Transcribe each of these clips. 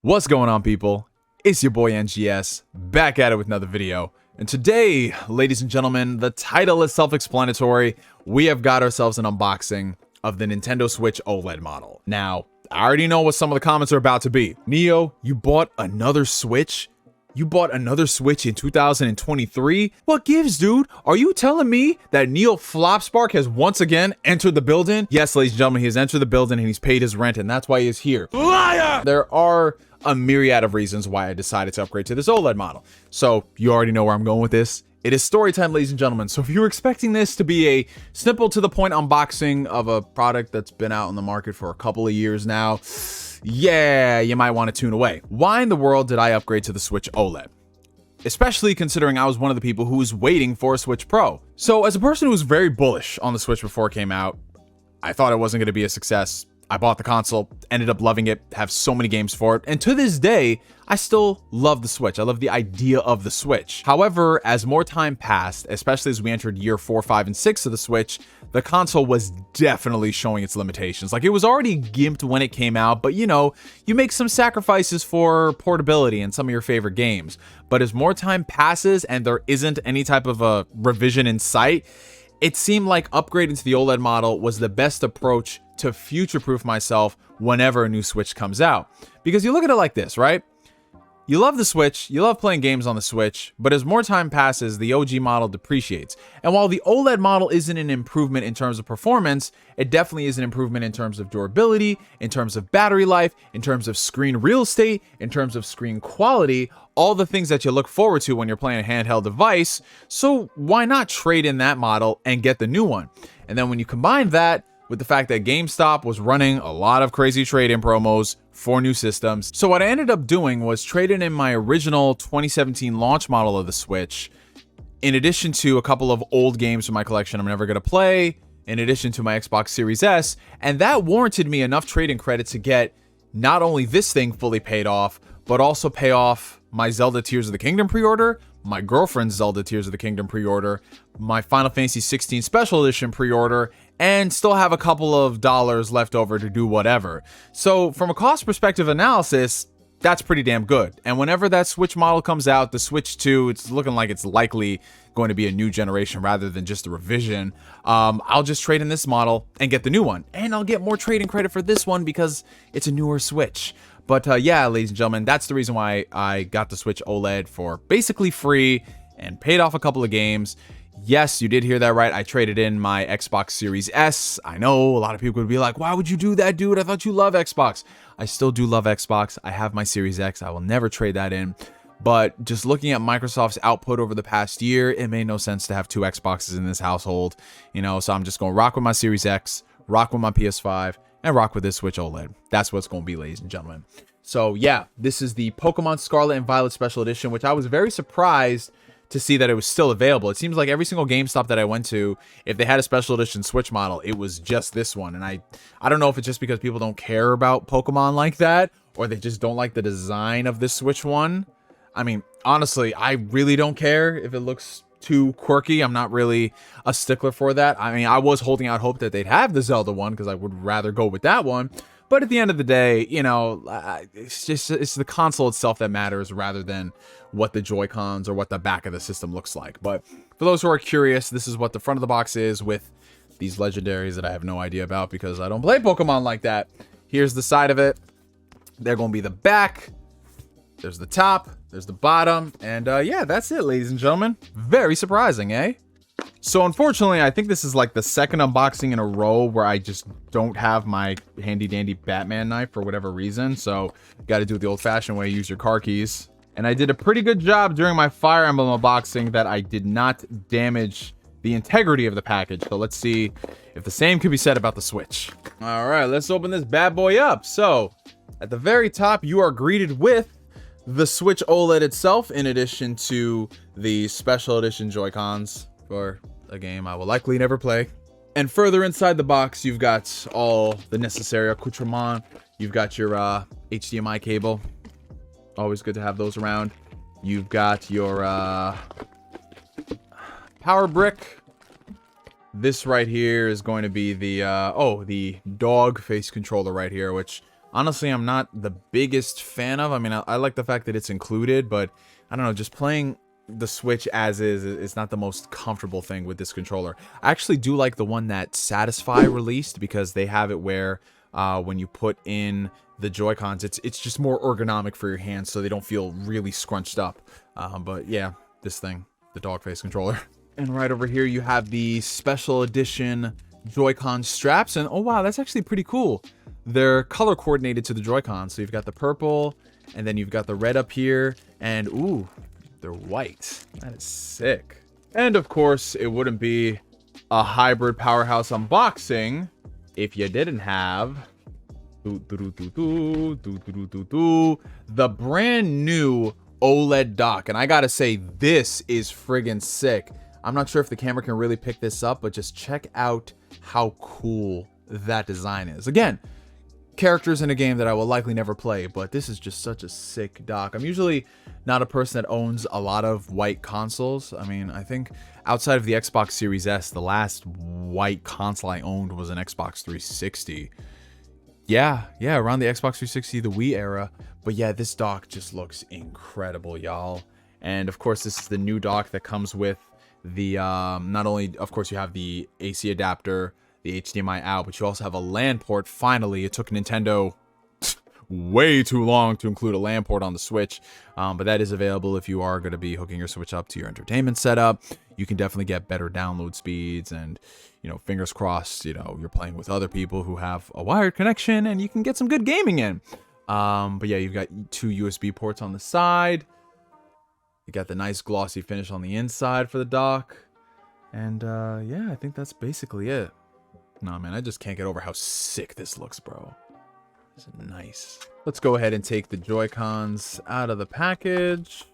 What's going on, people? It's your boy NGS, back at it with another video. And today, ladies and gentlemen, the title is self-explanatory. We have got ourselves an unboxing of the Nintendo Switch OLED model. Now, I already know what some of the comments are about to be. Neo, you bought another Switch? You bought another Switch in 2023? What gives, dude? Are you telling me that NeoGameSpark has once again entered the building? Yes, ladies and gentlemen, he has entered the building and he's paid his rent, and that's why he is here. Liar! There are a myriad of reasons why I decided to upgrade to this OLED model. So you already know where I'm going with this. It is story time, ladies and gentlemen. So if you were expecting this to be a simple to the point unboxing of a product that's been out on the market for a couple of years now, yeah, you might want to tune away. Why in the world did I upgrade to the Switch OLED? Especially considering I was one of the people who was waiting for a Switch Pro. So as a person who was very bullish on the Switch before it came out, I thought it wasn't going to be a success. I bought the console, ended up loving it, have so many games for it, and to this day, I still love the Switch. I love the idea of the Switch. However, as more time passed, especially as we entered year 4, 5, and 6 of the Switch, the console was definitely showing its limitations. Like, it was already gimped when it came out, but you know, you make some sacrifices for portability in some of your favorite games. But as more time passes and there isn't any type of a revision in sight, it seemed like upgrading to the OLED model was the best approach to future-proof myself whenever a new Switch comes out. Because you look at it like this, right? You love the Switch, you love playing games on the Switch, but as more time passes, the OG model depreciates. And while the OLED model isn't an improvement in terms of performance, it definitely is an improvement in terms of durability, in terms of battery life, in terms of screen real estate, in terms of screen quality, all the things that you look forward to when you're playing a handheld device. So why not trade in that model and get the new one? And then when you combine that with the fact that GameStop was running a lot of crazy trade-in promos for new systems. So what I ended up doing was trading in my original 2017 launch model of the Switch, in addition to a couple of old games from my collection I'm never going to play, in addition to my Xbox Series S, and that warranted me enough trade-in credit to get not only this thing fully paid off, but also pay off my Zelda Tears of the Kingdom pre-order, my girlfriend's Zelda Tears of the Kingdom pre-order, my Final Fantasy 16 Special Edition pre-order, and still have a couple of dollars left over to do whatever. So from a cost perspective analysis, that's pretty damn good. And whenever that Switch model comes out, the Switch 2, it's looking like it's likely going to be a new generation rather than just a revision. I'll just trade in this model and get the new one. And I'll get more trading credit for this one because it's a newer Switch. But yeah, ladies and gentlemen, that's the reason why I got the Switch OLED for basically free and paid off a couple of games. Yes, you did hear that right. I traded in my Xbox Series S. I know a lot of people would be like, why would you do that, dude? I thought you love Xbox. I still do love Xbox. I have my Series X. I will never trade that in. But just looking at Microsoft's output over the past year, it made no sense to have two Xboxes in this household. You know, so I'm just going to rock with my Series X, rock with my PS5, and rock with this Switch OLED. That's what it's going to be, ladies and gentlemen. So yeah, this is the Pokemon Scarlet and Violet Special Edition, which I was very surprised to see that it was still available. It seems like every single GameStop that I went to, if they had a special edition Switch model, it was just this one. And I don't know if it's just because people don't care about Pokemon like that, or they just don't like the design of this Switch one. I mean, honestly, I really don't care if it looks too quirky. I'm not really a stickler for that. I mean, I was holding out hope that they'd have the Zelda one because I would rather go with that one. But at the end of the day, you know, it's the console itself that matters rather than what the Joy-Cons or what the back of the system looks like. But for those who are curious, this is what the front of the box is with these legendaries that I have no idea about because I don't play Pokemon like that. Here's the side of it. They're going to be the back. There's the top. There's the bottom. And yeah, that's it, ladies and gentlemen. Very surprising, eh? So unfortunately, I think this is like the second unboxing in a row where I just don't have my handy dandy Batman knife for whatever reason. So got to do it the old fashioned way, use your car keys. And I did a pretty good job during my Fire Emblem unboxing that I did not damage the integrity of the package. So let's see if the same could be said about the Switch. All right, let's open this bad boy up. So at the very top, you are greeted with the Switch OLED itself, in addition to the special edition Joy-Cons for a game I will likely never play. And further inside the box, you've got all the necessary accoutrement. You've got your HDMI cable. Always good to have those around. You've got your power brick. This right here is going to be the the dog face controller right here, which honestly, I'm not the biggest fan of. I mean, I like the fact that it's included, but I don't know, just playing the Switch as is not the most comfortable thing with this controller. I actually do like the one that Satisfy released, because they have it where when you put in the Joy-Cons, it's just more ergonomic for your hands, so they don't feel really scrunched up. But yeah, this thing, the dog face controller. And right over here, you have the special edition Joy-Con straps, and oh wow, that's actually pretty cool. They're color coordinated to the Joy-Con, so you've got the purple, and then you've got the red up here, and ooh, they're white. That is sick. And of course, it wouldn't be a hybrid powerhouse unboxing if you didn't have the brand new OLED dock. And I gotta say, this is friggin' sick. I'm not sure if the camera can really pick this up, but just check out how cool that design is. Again, characters in a game that I will likely never play, but this is just such a sick dock. I'm usually not a person that owns a lot of white consoles. I mean, I think outside of the Xbox Series S, the last white console I owned was an Xbox 360. Yeah, around the Xbox 360, the Wii era. But yeah, this dock just looks incredible, y'all. And of course, this is the new dock that comes with the, not only, of course, you have the AC adapter, the HDMI out, but you also have a LAN port. Finally, it took Nintendo way too long to include a LAN port on the Switch, but that is available if you are going to be hooking your Switch up to your entertainment setup. You can definitely get better download speeds, and you know, fingers crossed, you know, you're playing with other people who have a wired connection and you can get some good gaming in. But yeah, you've got 2 USB ports on the side. You got the nice glossy finish on the inside for the dock. And yeah, I think that's basically it. Nah, man, I just can't get over how sick this looks, bro. This is nice. Let's go ahead and take the Joy-Cons out of the package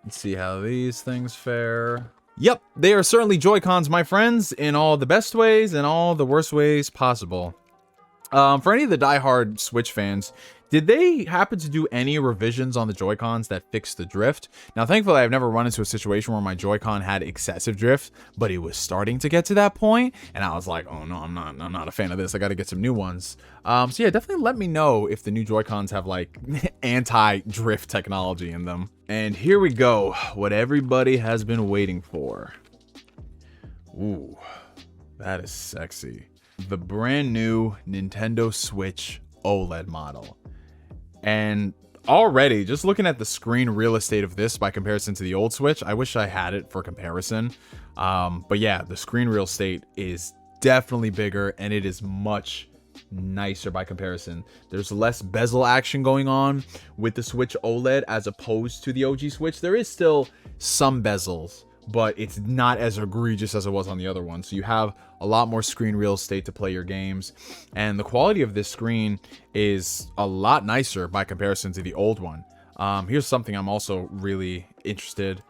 and see how these things fare. Yep, they are certainly Joy-Cons, my friends, in all the best ways and all the worst ways possible. For any of the diehard Switch fans, did they happen to do any revisions on the Joy-Cons that fixed the drift? Now, thankfully, I've never run into a situation where my Joy-Con had excessive drift, but it was starting to get to that point, and I was like, oh no, I'm not a fan of this. I got to get some new ones. So yeah, definitely let me know if the new Joy-Cons have like anti-drift technology in them. And here we go, what everybody has been waiting for. Ooh, that is sexy. The brand new Nintendo Switch OLED model. And already, just looking at the screen real estate of this by comparison to the old Switch, I wish I had it for comparison. But yeah, the screen real estate is definitely bigger, and it is much nicer by comparison. There's less bezel action going on with the Switch OLED as opposed to the OG Switch. There is still some bezels, but it's not as egregious as it was on the other one. So you have a lot more screen real estate to play your games, and the quality of this screen is a lot nicer by comparison to the old one. Here's something I'm also really interested.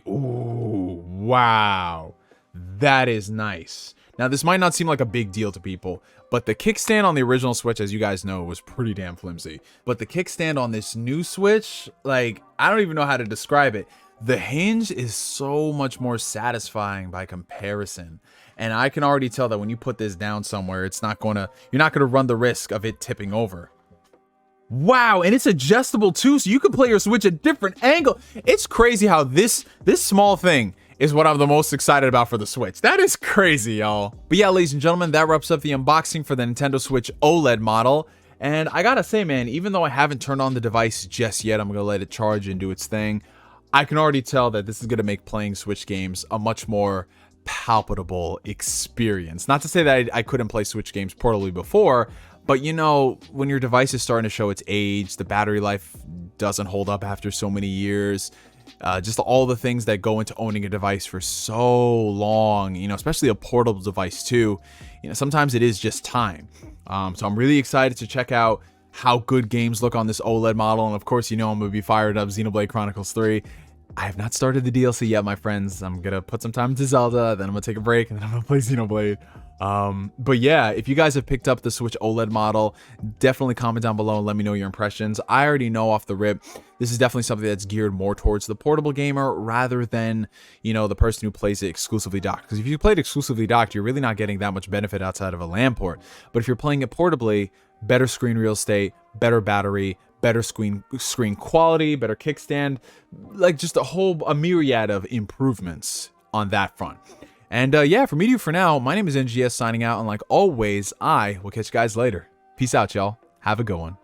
Ooh, wow, that is nice. Now, this might not seem like a big deal to people, but the kickstand on the original Switch, as you guys know, was pretty damn flimsy. But the kickstand on this new Switch, like, I don't even know how to describe it. The hinge is so much more satisfying by comparison. And I can already tell that when you put this down somewhere, you're not gonna run the risk of it tipping over. Wow, and it's adjustable too, so you can play your Switch at different angle. It's crazy how this small thing is what I'm the most excited about for the Switch. That is crazy, y'all. But yeah, ladies and gentlemen, that wraps up the unboxing for the Nintendo Switch OLED model. And I gotta say, man, even though I haven't turned on the device just yet, I'm gonna let it charge and do its thing. I can already tell that this is gonna make playing Switch games a much more palpable experience. Not to say that I couldn't play Switch games portably before, but you know, when your device is starting to show its age, the battery life doesn't hold up after so many years, just all the things that go into owning a device for so long, you know, especially a portable device too, you know, sometimes it is just time. So I'm really excited to check out how good games look on this OLED model, and of course, you know, I'm gonna be fired up Xenoblade Chronicles 3. I have not started the DLC yet, my friends. I'm gonna put some time into Zelda, then I'm gonna take a break, and then I'm gonna play Xenoblade. But yeah, if you guys have picked up the Switch OLED model, definitely comment down below and let me know your impressions. I already know off the rip, this is definitely something that's geared more towards the portable gamer rather than, you know, the person who plays it exclusively docked. Because if you played exclusively docked, you're really not getting that much benefit outside of a LAN port. But if you're playing it portably, better screen real estate, better battery, better screen quality, better kickstand, like just a myriad of improvements on that front. And yeah, from me to you for now, my name is NGS signing out, and like always, I will catch you guys later. Peace out, y'all. Have a good one.